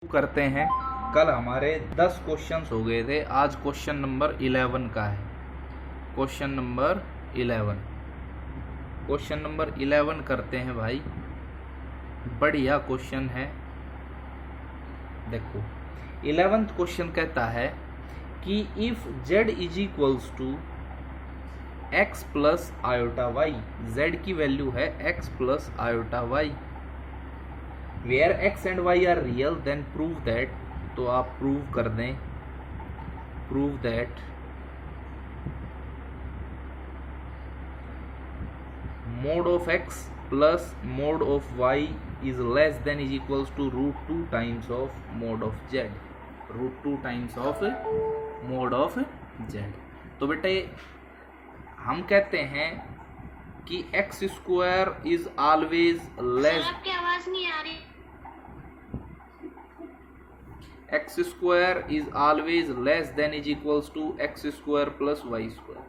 करते हैं। कल हमारे 10 क्वेश्चंस हो गए थे, आज क्वेश्चन नंबर 11 का है। क्वेश्चन नंबर 11 करते हैं भाई। बढ़िया क्वेश्चन है। देखो 11th क्वेश्चन कहता है कि if z is equals to x plus iota y, z की वैल्यू है x plus iota y, where x and y are real, then prove that. तो आप प्रूव कर दें, prove that mod of x plus mod of y is less than is equals to √2 times of mod of z, √2 times of mod of z। तो बेटे हम कहते हैं कि x square is always less, आपकी आवाज नहीं आ रही। x square is always less than is equals to x square plus y square.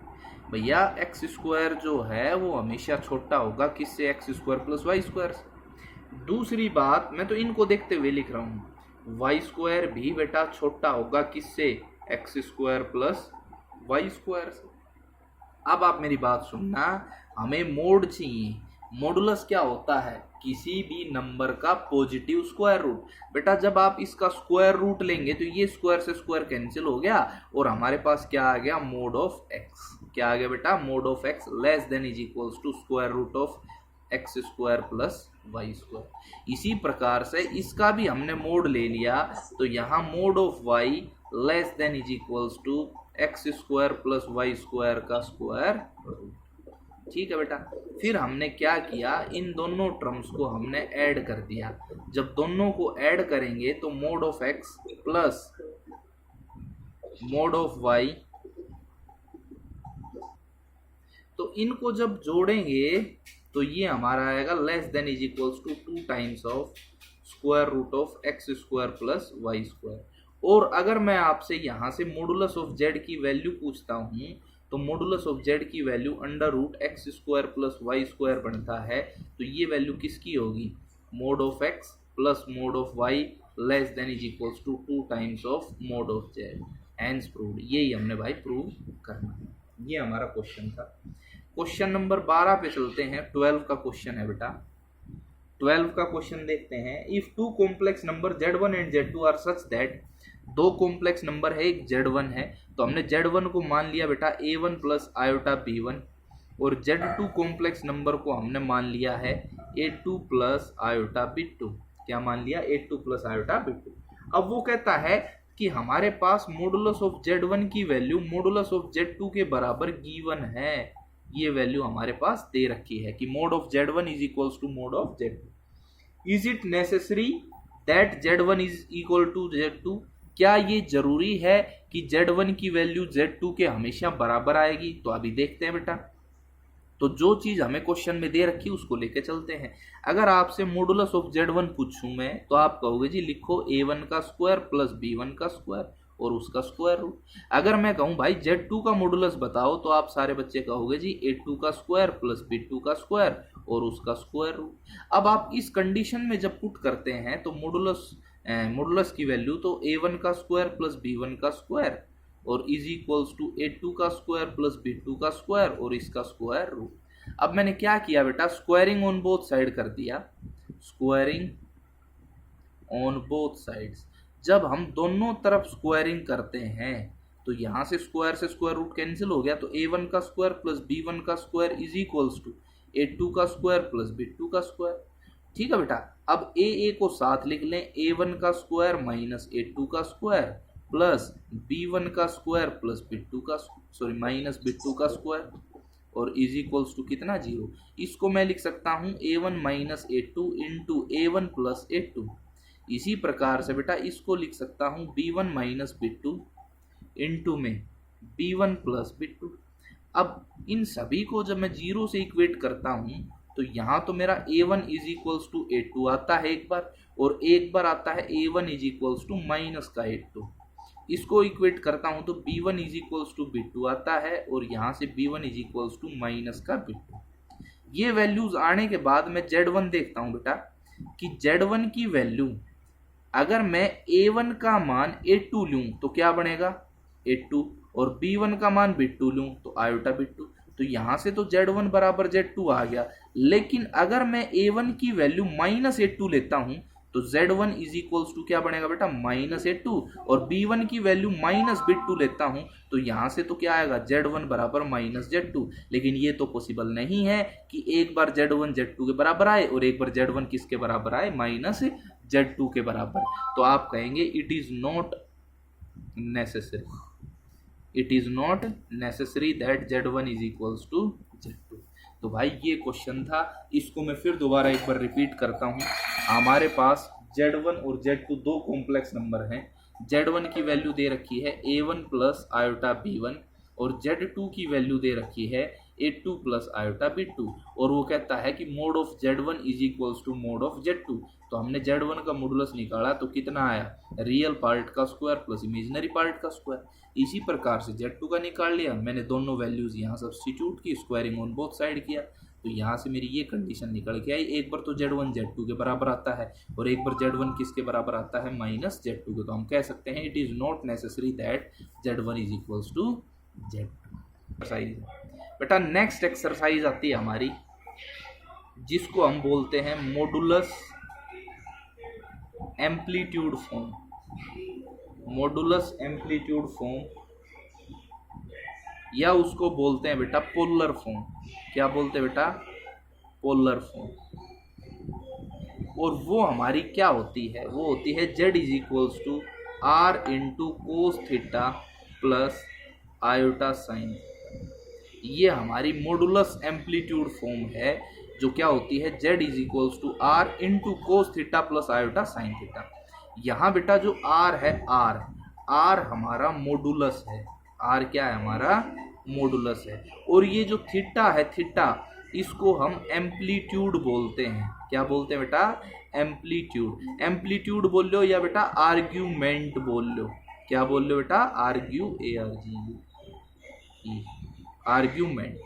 भैया x स्क्वायर जो है वो हमेशा छोटा होगा किससे? x square plus y square से। दूसरी बात, मैं तो इनको देखते हुए लिख रहा हूँ, वाई स्क्वायर भी बेटा छोटा होगा किससे? x square plus y square से। अब आप मेरी बात सुनना, हमें मोड चाहिए। मॉडुलस क्या होता है? किसी भी नंबर का पॉजिटिव स्क्वायर रूट। बेटा जब आप इसका स्क्वायर रूट लेंगे तो ये स्क्वायर से स्क्वायर कैंसिल हो गया और हमारे पास क्या आ गया? Mod of x. क्या आ गया बेटा? Mod of x less than is equals to square root of x square plus y square. इसी प्रकार से इसका भी हमने मोड ले लिया, तो यहाँ mod of y less than is equals to x square plus y square का स्क्वायर रूट। ठीक है बेटा। फिर हमने क्या किया? इन दोनों टर्म्स को हमने ऐड कर दिया। जब दोनों को ऐड करेंगे तो mod of x plus mod of y, तो इनको जब जोड़ेंगे तो ये हमारा आएगा less than is equals to 2 times of square root of x square plus y square. और अगर मैं आपसे यहाँ से मॉडुलस ऑफ जेड की वैल्यू पूछता हूँ तो मॉडुलस ऑफ जेड की value under root x square plus y square बनता है। तो ये वैल्यू किसकी होगी? Mod of x plus mod of y less than is equals to 2 times of mod of z. Hence proved. यही हमने भाई प्रूव करना है। ये हमारा क्वेश्चन था। क्वेश्चन नंबर 12 पे चलते हैं। 12 का क्वेश्चन है बेटा। 12 का क्वेश्चन देखते हैं। If two complex number Z1 and Z2 are such that, दो कॉम्प्लेक्स नंबर है, एक Z1 है, तो हमने Z1 को मान लिया बेटा A1 प्लस आयोटा B1 और Z2 कॉम्प्लेक्स नंबर को हमने मान लिया है A2 प्लस आयोटा B2। क्या मान लिया? A2 plus iota B2। अब वो कहता है कि हमारे पास मॉडुलस ऑफ Z1 की वैल्यू मॉडुलस ऑफ Z2 के बराबर गिवन है। ये वैल्यू हमारे पास दे रखी है कि mod of Z1 is equals to mod of Z2। Is it necessary that Z1 is equal to Z2? क्या ये जरूरी है कि Z1 की वैल्यू Z2 के हमेशा बराबर आएगी? तो अभी देखते हैं बेटा। तो जो चीज हमें क्वेश्चन में दे रखी है उसको लेके चलते हैं। अगर आपसे मॉडुलस ऑफ Z1 पूछूं मैं तो आप कहोगे जी लिखो A1 का स्क्वायर प्लस B1 का स्क्वायर और उसका स्क्वायर रूट। अगर मैं कहूं भाई Z2 का मॉडुलस बताओ तो आप सारे बच्चे कहोगे जी A2 का स्क्वायर प्लस B2 का स्क्वायर और उसका स्क्वायर रूट। अब आप इस कंडीशन में जब पुट करते हैं तो मॉडुलस की वैल्यू तो A1 का स्क्वायर प्लस B1 का स्क्वायर और इज इक्वल्स टू A2 का स्क्वायर प्लस B2 का स्क्वायर और इसका स्क्वायर रूट। अब मैंने क्या किया बेटा? स्क्वायरिंग ऑन बोथ साइड कर दिया। Squaring on both sides. जब हम दोनों तरफ स्क्वायरिंग करते हैं तो यहाँ से स्क्वायर रूट कैंसिल हो गया, तो A1 का स्क्वायर प्लस B1 का square is equals to A2 का स्क्वायर प्लस B2 का स्क्वायर। ठीक है बेटा। अब A को साथ लिख लें, A1 का स्क्वायर माइनस A2 का स्क्वायर प्लस B1 का स्क्वायर प्लस B2 का माइनस B2 का स्क्वायर और इज इक्वल्स टू कितना? 0। इसको मैं लिख सकता हूँ A1 minus A2 into A1 plus A2। इसी प्रकार से बेटा इसको लिख सकता हूँ B1 माइनस B2 इंटू में B1 प्लस B2। अब इन सभी को जब मैं 0 से इक्वेट करता हूँ तो यहाँ तो मेरा A1 is equals to A2 आता है एक बार, और एक बार आता है A1 is equals to minus का A2। इसको इक्वेट करता हूँ तो B1 is equals to B2 आता है और यहाँ से B1 is equals to minus का B2। ये वैल्यूज आने के बाद मैं Z1 देखता हूँ बेटा कि Z1 की वैल्यू अगर मैं a1 का मान a2 लूं तो क्या बनेगा a2, और b1 का मान b2 लूं तो आयोटा b2। तो यहां से तो z1 बराबर z2 आ गया, लेकिन अगर मैं a1 की वैल्यू -a2 लेता हूं तो z1 इज इक्वल्स टू क्या बनेगा बेटा -a2, और b1 की वैल्यू -b2 लेता हूं तो यहां से तो क्या आएगा z1 बराबर -z2। लेकिन ये तो पॉसिबल नहीं है कि एक बार z1 z2 के बराबर आए और एक बार z1 किसके बराबर आए -z2 के बराबर। तो आप कहेंगे it is not necessary, it is not necessary that z1 is equals to z2। तो भाई ये क्वेश्चन था, इसको मैं फिर दोबारा एक बार रिपीट करता हूँ। हमारे पास z1 और z2 दो कॉम्प्लेक्स नंबर हैं। z1 की वैल्यू दे रखी है a1 प्लस आयोटा b1, और z2 की वैल्यू दे रखी है a2 प्लस आयोटा b2, और वो कहता है कि mod of z1 is equals to mod of z2। तो हमने z1 का मॉडुलस निकाला तो कितना आया, रियल पार्ट का स्क्वायर प्लस इमेजिनरी पार्ट का स्क्वायर। इसी प्रकार से z2 का निकाल लिया मैंने, दोनों वैल्यूज यहाँ सब्स्टिट्यूट की, स्क्वायरिंग ऑन बोथ साइड किया, तो यहाँ से मेरी ये कंडीशन निकल के आई। एक बार तो z1 z2 के बराबर आता है और एक बार z1 किसके बराबर आता है -z2 के। तो हम कह सकते हैं it is not necessary that z1 is equals to z2। Exercise बेटा, नेक्स्ट एक्सरसाइज आती है हमारी जिसको हम बोलते हैं modulus amplitude form, modulus amplitude form, या उसको बोलते हैं बेटा पोलर फॉर्म। क्या बोलते हैं बेटा, पोलर फॉर्म। और वो हमारी क्या होती है, वो होती है z is equals to r into cos theta plus iota sine. ये हमारी मॉडुलस एम्पलीट्यूड फॉर्म है, जो क्या होती है z is equals to r into cos theta plus iota sine theta. यहाँ बेटा जो r है, r हमारा मॉडुलस है, r क्या है हमारा मॉडुलस है, और ये जो थीटा है, थीटा इसको हम एम्पलीट्यूड बोलते हैं। क्या बोलते हैं बेटा, एम्पलीट्यूड। एम्पलीट्यूड बोल लो या बेटा आर्ग्यूमेंट बोल लो। क्या बोल लो बेटा, आर्ग्यूमेंट।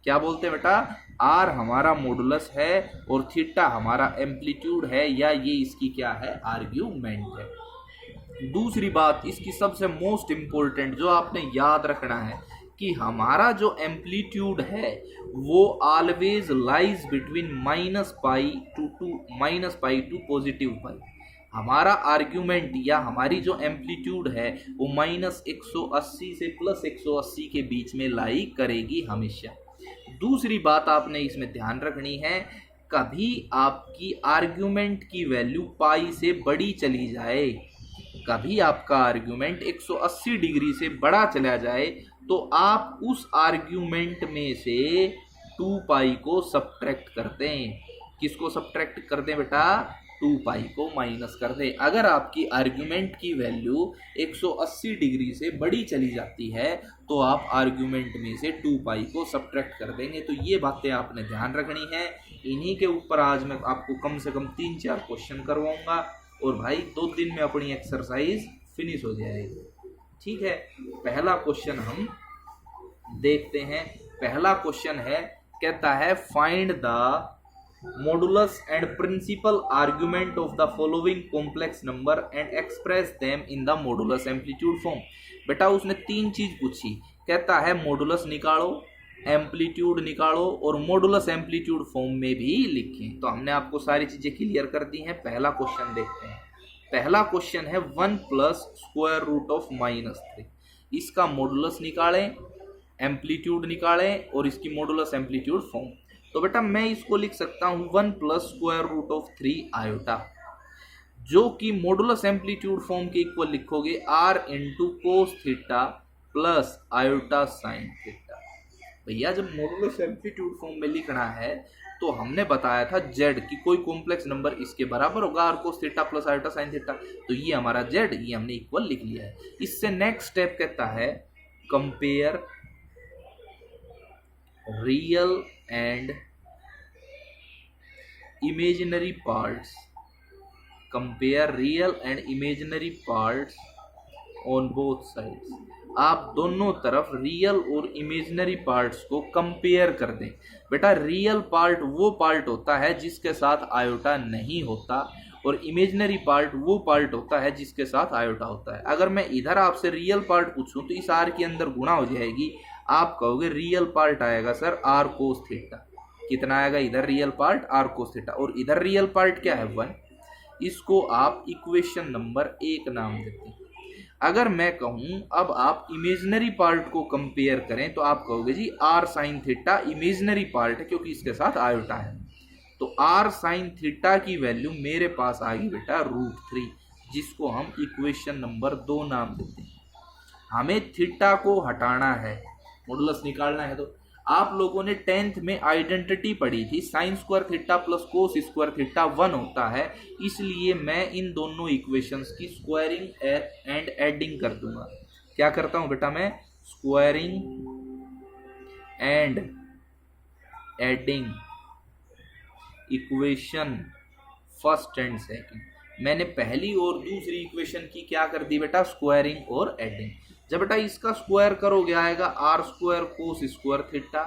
क्या बोलते हैं बेटा, आर हमारा मॉडुलस है और थीटा हमारा एम्पलीट्यूड है, या ये इसकी क्या है, आर्ग्यूमेंट है। दूसरी बात इसकी सबसे मोस्ट इंपॉर्टेंट जो आपने याद रखना है कि हमारा जो एम्पलीट्यूड है वो always lies between -π to positive pi. हमारा आर्ग्यूमेंट या हमारी जो एम्पलीट्यूड है वो -180 से +180 के बीच में लाई करेगी हमेशा। दूसरी बात आपने इसमें ध्यान रखनी है, कभी आपकी आर्ग्यूमेंट की वैल्यू पाई से बड़ी चली जाए, कभी आपका आर्ग्यूमेंट 180 डिग्री से बड़ा चला जाए, तो आप उस आर्ग्यूमेंट में से 2π को सब्ट्रैक्ट कर दें। किसको सब्ट्रैक्ट कर दें बेटा, 2π को माइनस कर दें। अगर आपकी आर्ग्यूमेंट की वैल्यू 180 डिग्री से बड़ी चली जाती है तो आप आर्ग्यूमेंट में से 2π को सब्ट्रैक्ट कर देंगे। तो ये बातें आपने ध्यान रखनी है। इन्हीं के ऊपर आज मैं आपको कम से कम 3-4 क्वेश्चन करवाऊंगा और भाई 2 दिन में अपनी एक्सरसाइज फिनिश हो जाएगी। ठीक है, पहला क्वेश्चन हम देखते हैं। पहला क्वेश्चन है, कहता है find the modulus and principal argument of the following complex number and express them in the modulus amplitude form. बेटा उसने 3 चीज पूछी, कहता है मॉडुलस निकालो, एम्पलीट्यूड निकालो और मॉडुलस एम्पलीट्यूड फॉर्म में भी लिखें। तो हमने आपको सारी चीजें क्लियर कर दी हैं। पहला क्वेश्चन देखते हैं। पहला क्वेश्चन है 1 प्लस स्क्वायर रूट ऑफ -3। इसका मॉडुलस निकालें, एम्पलीट्यूड निकालें और इसकी मॉडुलस एम्पलीट्यूड फॉर्म। तो बेटा मैं इसको लिख सकता हूं 1 plus square root of 3 iota, जो कि मॉडुलस एम्पलीट्यूड फॉर्म के इक्वल लिखोगे r into cos theta plus iota sine theta. भैया जब मॉडुलस एम्पलीट्यूड फॉर्म में लिखना है तो हमने बताया था z की कोई कॉम्प्लेक्स नंबर इसके बराबर होगा r कोस theta plus iota sine theta. तो ये हमारा z, ये हमने इक्वल लिख लिया है। इससे नेक्स्ट स्टेप कहता है compare real and imaginary parts, compare real and imaginary parts on both sides. आप दोनों तरफ रियल और इमेजिनरी पार्ट्स को कंपेयर कर दें। बेटा रियल पार्ट वो पार्ट होता है जिसके साथ आयोटा नहीं होता और इमेजिनरी पार्ट वो पार्ट होता है जिसके साथ आयोटा होता है। अगर मैं इधर आपसे रियल पार्ट पूछूं तो इस आर के अंदर गुणा हो जाएगी, आप कहोगे रियल पार्ट आएगा सर आर कोस थीटा। कितना आएगा इधर real part r cos theta, और इधर रियल पार्ट क्या है 1। इसको आप इक्वेशन नंबर 1 नाम देते हैं। अगर मैं कहूं अब आप इमेजिनरी पार्ट को कंपेयर करें तो आप कहोगे जी r sine theta imaginary part है क्योंकि इसके साथ आयोटा है। तो आर साइन थीटा की वैल्यू मेरे पास आ गई बेटा √3, जिसको हम इक्वेशन नंबर 2 नाम देते हैं। हमें थीटा को हटाना है, मॉडुलस निकालना है। तो आप लोगों ने 10th में आइडेंटिटी पढ़ी थी, sign square theta plus cos square theta 1 होता है, इसलिए मैं इन दोनों इक्वेशंस की स्क्वायरिंग एंड एडिंग कर दूंगा। क्या करता हूं बेटा मैं squaring and adding equation first and second. मैंने पहली और दूसरी इक्वेशन की क्या कर दी बेटा स्क्वायरिंग और एडिंग। जब बेटा इसका स्क्वायर करोगे आएगा r square cos square theta,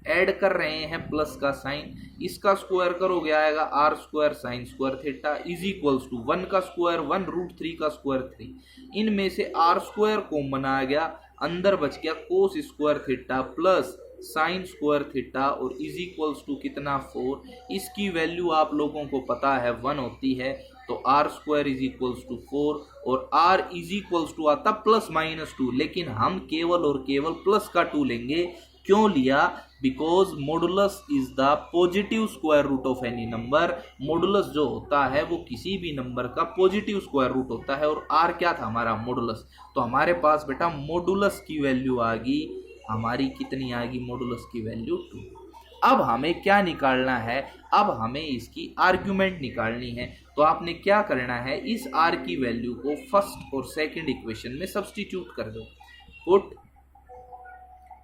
add कर रहे हैं प्लस का साइन, इसका स्क्वायर करोगे आएगा r square sine square theta is equals to 1 का स्क्वायर 1 √3 का स्क्वायर 3। इनमें से आर स्क्वायर कॉमन आ गया, अंदर बच गया कोस square theta plus sign square theta और इज इक्वल्स टू कितना 4। इसकी वैल्यू आप लोगों को पता है 1 होती है, तो r square is equals to 4 और आर इज इक्वल्स टू आता +-2, लेकिन हम केवल और केवल प्लस का 2 लेंगे। क्यों लिया? Because modulus is the positive square root of any number. Modulus जो होता है वो किसी भी नंबर का पॉजिटिव स्क्वायर रूट होता है, और आर क्या था हमारा मॉडुलस। तो हमारे पास बेटा मॉडुलस की वैल्यू आ गई, हमारी कितनी आ गई मॉडुलस की वैल्यू 2। अब हमें क्या निकालना है? अब हमें इसकी आर्ग्यूमेंट निकालनी है। तो आपने क्या करना है, इस आर की वैल्यू को फर्स्ट और सेकंड इक्वेशन में सब्स्टिट्यूट कर दो। Put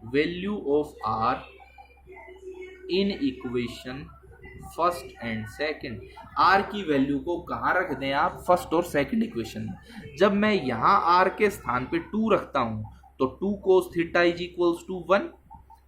value of r in equation first and second. R की वैल्यू को कहाँ रख दें आप? फर्स्ट और सेकंड इक्वेशन में। जब मैं यहाँ आर के स्थान पे 2 रखता हूँ तो 2 cos theta is equals to 1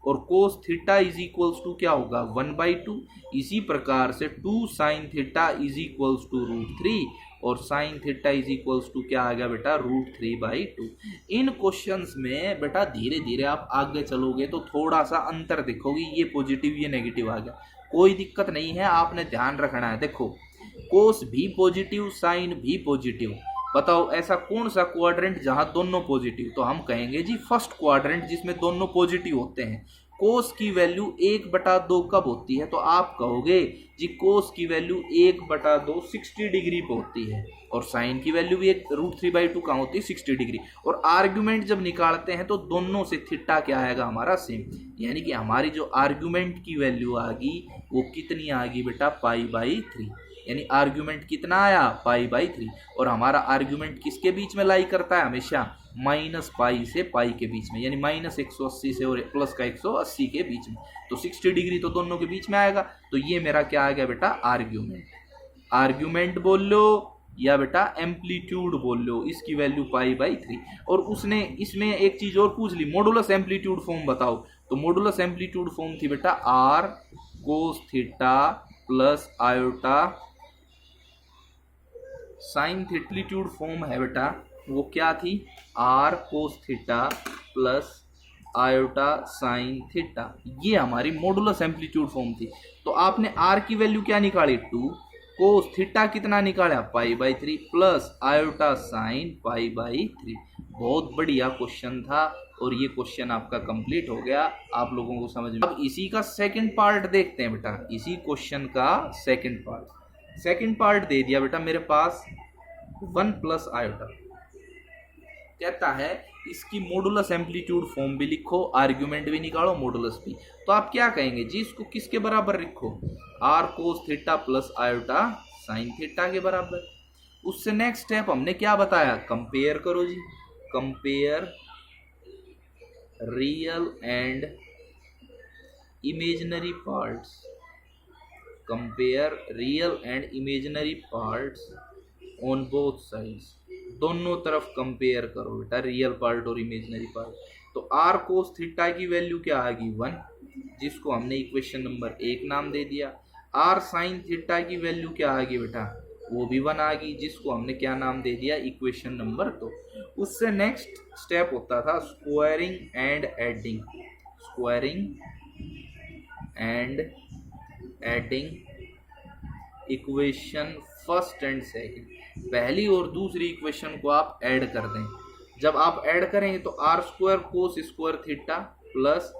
और cos theta is equals to क्या होगा 1/2। इसी प्रकार से 2 sine theta is equals to √3 और sine theta is equals to क्या आ गया बेटा √3/2। इन क्वेश्चंस में बेटा धीरे धीरे आप आगे चलोगे तो थोड़ा सा अंतर दिखोगे, ये पॉजिटिव ये नेगेटिव आ गया, कोई दिक्कत नहीं है, आपने ध्यान रखना है। देखो कोस भी पॉजिटिव साइन भी पॉजिटिव, बताओ ऐसा कौन सा क्वाड्रेंट जहां दोनों पॉजिटिव? तो हम कहेंगे जी फर्स्ट क्वाड्रेंट जिसमें दोनों पॉजिटिव होते हैं। कोस की वैल्यू 1/2 कब होती है? तो आप कहोगे जी कोस की वैल्यू 1/2 60 डिग्री पे होती है, और साइन की वैल्यू भी एक √3/2 कहाँ होती है 60 डिग्री। और आर्ग्यूमेंट जब निकालते हैं तो दोनों से थीटा क्या आएगा हमारा सेम, यानी कि हमारी जो आर्ग्यूमेंट की वैल्यू आ गई वो कितनी आ गई बेटा π/3, यानी आर्ग्यूमेंट कितना आया π/3। और हमारा आर्ग्यूमेंट किसके बीच में लाई करता है? हमेशा -π से π के बीच में, यानी -180 से और प्लस का 180 के बीच में। तो 60 डिग्री तो दोनों के बीच में आएगा। तो ये मेरा क्या आ गया बेटा आर्ग्यूमेंट। आर्ग्यूमेंट बोल लो या बेटा एम्पलीट्यूड बोल लो, इसकी वैल्यू π/3। और उसने इसमें एक चीज और पूछ ली, मॉडुलस एम्पलीट्यूड फॉर्म बताओ। तो मॉडुलस एम्पलीट्यूड फॉर्म थी बेटा r cos theta plus iota sine थीट्लीट्यूड फॉर्म है बेटा, वो क्या थी r cos theta plus iota sine theta, ये हमारी मॉडुलस एम्पलीट्यूड फॉर्म थी। तो आपने आर की वैल्यू क्या निकाली 2, कोस थीटा कितना निकाला π/3 प्लस आयोटा साइन π/3। बहुत बढ़िया क्वेश्चन था और ये क्वेश्चन आपका कंप्लीट हो गया, आप लोगों को समझ में। अब इसी का सेकंड पार्ट देखते हैं बेटा, इसी क्वेश्चन का सेकंड पार्ट दे दिया बेटा मेरे पास 1 प्लस आयोटा। कहता है इसकी मॉडुलस एम्पलीट्यूड फॉर्म भी लिखो, आर्ग्यूमेंट भी निकालो, मॉडुलस भी। तो आप क्या कहेंगे जी, इसको किसके बराबर लिखो? R cos theta plus iota sine theta के बराबर। उससे नेक्स्ट स्टेप हमने क्या बताया, कंपेयर करो जी, compare real and imaginary parts, compare real and imaginary parts on both sides. दोनों तरफ कंपेयर करो बेटा, रियल पार्ट और इमेजिनरी पार्ट। तो आर कोस थीटा की वैल्यू क्या आ गई 1, जिसको हमने इक्वेशन नंबर 1 नाम दे दिया। आर साइन थीटा की वैल्यू क्या आ गई बेटा वो भी 1 आ गई, जिसको हमने क्या नाम दे दिया, इक्वेशन नंबर 2। उससे नेक्स्ट स्टेप होता था squaring and adding. Squaring and adding equation first and second, पहली और दूसरी इक्वेशन को आप ऐड कर दें। जब आप ऐड करेंगे तो r square cos square theta plus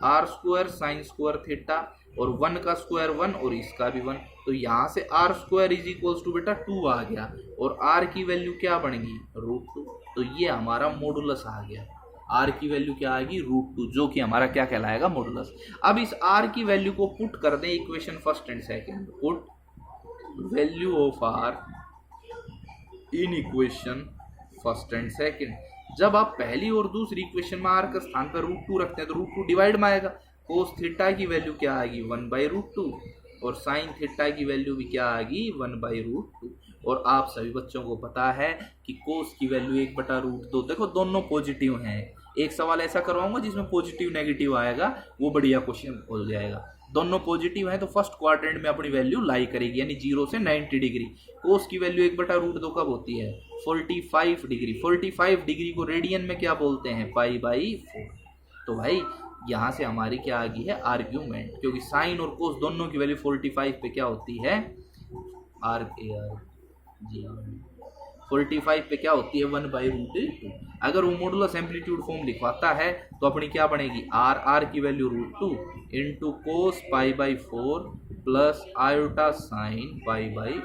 r square sine square theta, और 1 का स्क्वायर 1 और इसका भी 1, तो यहाँ से r square is equals to बेटा 2 आ गया, और आर की वैल्यू क्या बनेगी, √2। तो ये हमारा मॉडुलस आ गया। आर की वैल्यू क्या आएगी, √2, जो कि हमारा क्या कहलाएगा, मॉडुलस। अब इस आर की वैल्यू को पुट कर दें equation first and second. Put value of r in equation first and second. जब आप पहली और दूसरी इक्वेशन में आर के स्थान पर √2 रखते हैं तो √2 डिवाइड में आएगा। कोस थीटा की वैल्यू क्या आएगी, 1/√2, और साइन थीटा की वैल्यू भी क्या आएगी, 1/√2। और आप सभी बच्चों को पता है कि कोस की वैल्यू 1/√2। देखो दोनों पॉजिटिव हैं। एक सवाल ऐसा करवाऊंगा जिसमें पॉजिटिव नेगेटिव आएगा, वो बढ़िया क्वेश्चन हो जाएगा। दोनों पॉजिटिव हैं तो फर्स्ट क्वाड्रेंट में अपनी वैल्यू लाई करेगी, यानी 0 से 90 डिग्री। कोस की वैल्यू 1/√2 कब होती है, 45 डिग्री। 45 डिग्री को रेडियन में क्या बोलते हैं, π/4। तो भाई यहाँ से हमारी क्या आ गई है, आर्ग्यूमेंट, क्योंकि साइन और कोस दोनों की वैल्यू 45 पे क्या होती है, 45 पे क्या होती है, 1/√2। अगर वो मॉडुलस एम्पलीट्यूड फॉर्म लिखवाता है तो अपनी क्या बनेगी, आर की value √2 into cos π/4 plus iota sine π/4।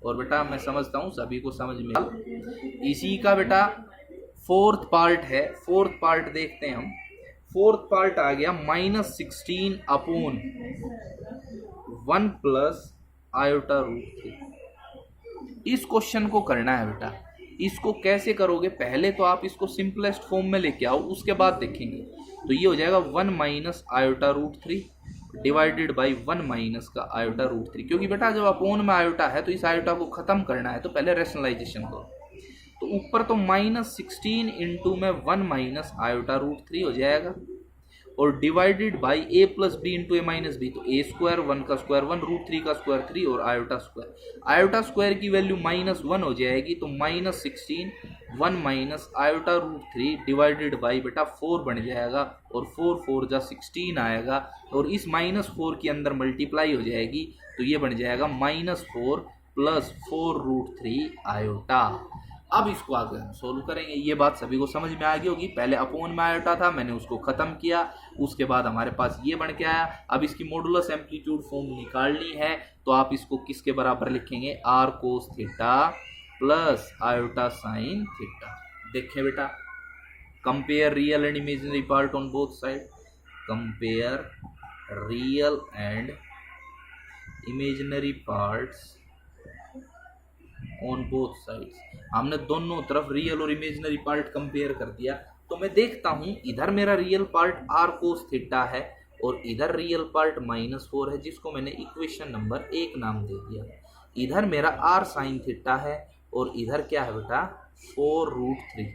और बेटा मैं समझता हूँ सभी को समझ में। इसी का बेटा फोर्थ पार्ट है। फोर्थ पार्ट देखते हैं हम। फोर्थ पार्ट आ गया -16 अपॉन 1 प्लस आयोटा √3। इस क्वेश्चन को करना है बेटा। इसको कैसे करोगे, पहले तो आप इसको सिंपलेस्ट फॉर्म में लेके आओ, उसके बाद देखेंगे। तो ये हो जाएगा 1 minus iota √3 divided by 1 minus का आयोटा √3, क्योंकि बेटा जब अपोन में आयोटा है तो इस आयोटा को खत्म करना है, तो पहले रेशनलाइजेशन करो। तो ऊपर तो -16 इंटू में 1 माइनस आयोटा √3 हो जाएगा, और divided by a plus b into a minus b, तो a स्क्वायर 1 का स्क्वायर 1 √3 का स्क्वायर 3 और आयोटा स्क्वायर की वैल्यू -1 हो जाएगी, तो -16 1 माइनस आयोटा √3 डिवाइडेड बाई बेटा 4 बन जाएगा, और 4 4 जा 16 आएगा, और इस -4 के अंदर मल्टीप्लाई हो जाएगी, तो ये बन जाएगा -4 प्लस 4√3 आयोटा। अब इसको आगे हम सोल्व करेंगे। ये बात सभी को समझ में आ गई होगी। पहले अपोन में आयोटा था, मैंने उसको खत्म किया, उसके बाद हमारे पास ये बन के आया। अब इसकी मॉडुलस एम्पलीट्यूड फॉर्म निकालनी है, तो आप इसको किसके बराबर लिखेंगे, r cos theta plus iota sine theta. देखें बेटा, compare real and imaginary part on both side. Compare real and imaginary parts on both sides. हमने दोनों तरफ रियल और इमेजिनरी पार्ट कंपेयर कर दिया। तो मैं देखता हूं, इधर मेरा real part r cos theta है और इधर रियल पार्ट -4 है, जिसको मैंने इक्वेशन नंबर 1 नाम दे दिया। इधर मेरा आर साइन थीटा है और इधर क्या है बेटा, 4√3।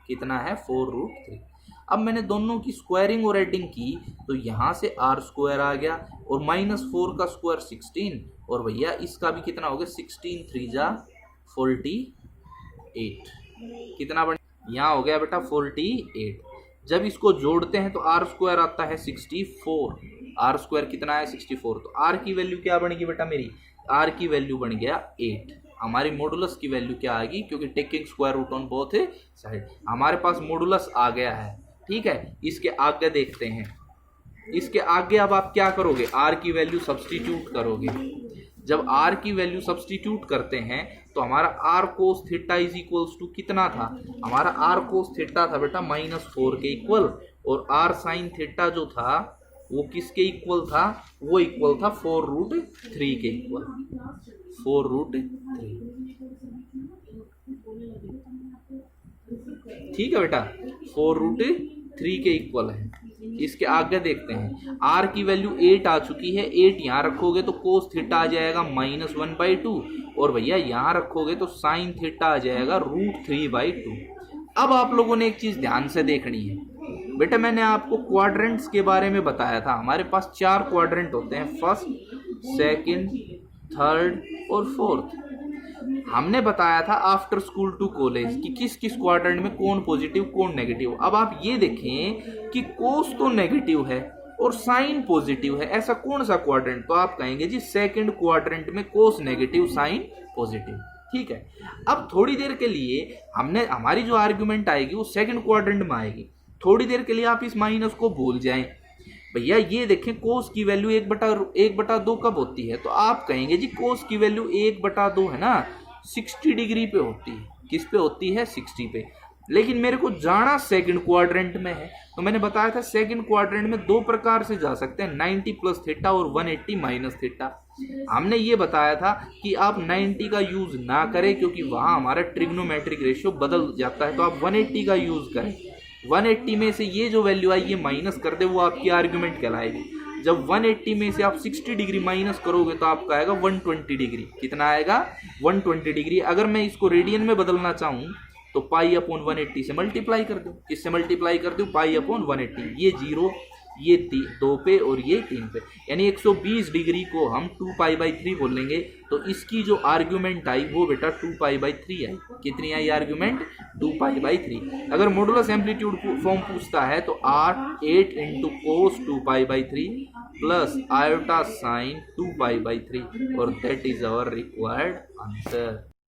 कितना है, 4√3। अब मैंने दोनों की स्क्वायरिंग और एडिंग की, तो यहाँ से आर स्क्वायर आ गया, और -4 का स्क्वायर 16, और भैया इसका भी कितना हो गया, 16 3 जा 48। कितना बन, यहाँ हो गया बेटा 48। जब इसको जोड़ते हैं तो आर स्क्वायर आता है 64। आर स्क्वायर कितना है, 64। तो आर की वैल्यू क्या बनेगी बेटा मेरी, आर की वैल्यू बन गया 8। हमारी मॉडुलस की वैल्यू क्या आएगी, क्योंकि taking square root on both side, हमारे पास मॉडुलस आ गया है। ठीक है, इसके आगे देखते हैं। इसके आगे अब आप क्या करोगे, आर की वैल्यू सब्स्टिट्यूट करोगे। जब आर की वैल्यू सब्स्टिट्यूट करते हैं तो हमारा r cos theta is equals to कितना था, हमारा आर कोस थीटा था बेटा -4 के इक्वल, और आर साइन थीटा जो था वो किसके इक्वल था, वो इक्वल था 4√3 के इक्वल, 4√3। ठीक है बेटा, 4√3 के इक्वल है। इसके आगे देखते हैं, आर की वैल्यू 8 आ चुकी है। 8 यहाँ रखोगे तो कोस थीटा आ जाएगा -1/2, और भैया यहाँ रखोगे तो साइन थीटा आ जाएगा √3/2। अब आप लोगों ने एक चीज ध्यान से देखनी है बेटा, मैंने आपको क्वाड्रेंट्स के बारे में बताया था। हमारे पास 4 क्वाड्रेंट होते हैं, फर्स्ट, सेकंड, थर्ड और फोर्थ। हमने बताया था आफ्टर स्कूल टू कॉलेज कि किस किस क्वाड्रेंट में कौन पॉजिटिव कौन नेगेटिव। अब आप ये देखें कि कोस तो नेगेटिव है और साइन पॉजिटिव है, ऐसा कौन सा क्वाड्रेंट? तो आप कहेंगे जी सेकंड क्वाड्रेंट में कोस नेगेटिव साइन पॉजिटिव। ठीक है, अब थोड़ी देर के लिए हमारी जो आर्ग्यूमेंट आएगी वो सेकंड क्वाड्रेंट में आएगी। थोड़ी देर के लिए आप इस माइनस को भूल जाएं। भैया ये देखें कोस की वैल्यू 1/2 कब होती है? तो आप कहेंगे जी कोस की वैल्यू 1/2 है ना 60 डिग्री पे होती है। किस पे होती है? 60 पे। लेकिन मेरे को जाना सेकंड क्वाड्रेंट में है, तो मैंने बताया था सेकंड क्वाड्रेंट में दो प्रकार से जा सकते हैं, 90 प्लस थीटा और 180 माइनस थीटा। हमने ये बताया था कि आप 90 का यूज ना करें क्योंकि वहां हमारा ट्रिग्नोमेट्रिक रेशियो बदल जाता है, तो आप 180 का यूज करें। 180 में से ये जो वैल्यू आई ये माइनस कर दे, वो आपकी आर्ग्यूमेंट कहलाएगी। जब 180 में से आप 60 डिग्री माइनस करोगे तो आपका आएगा 120 डिग्री। कितना आएगा? 120 डिग्री। अगर मैं इसको रेडियन में बदलना चाहूँ तो पाई अपॉन 180 से मल्टीप्लाई कर दूं। किससे मल्टीप्लाई कर दूं? Pi upon 180। ये 0, ये 2 पे और ये 3 पे, यानी 120 डिग्री को हम 2π/3 बोलेंगे। तो इसकी जो आर्ग्यूमेंट आई वो बेटा 2π/3 आई। कितनी आई आर्ग्यूमेंट? 2π/3। अगर मॉडुलस एम्पलीट्यूड फॉर्म पूछता है तो 8 into cos 2π/3 plus iota sine 2π/3 और that is our required answer.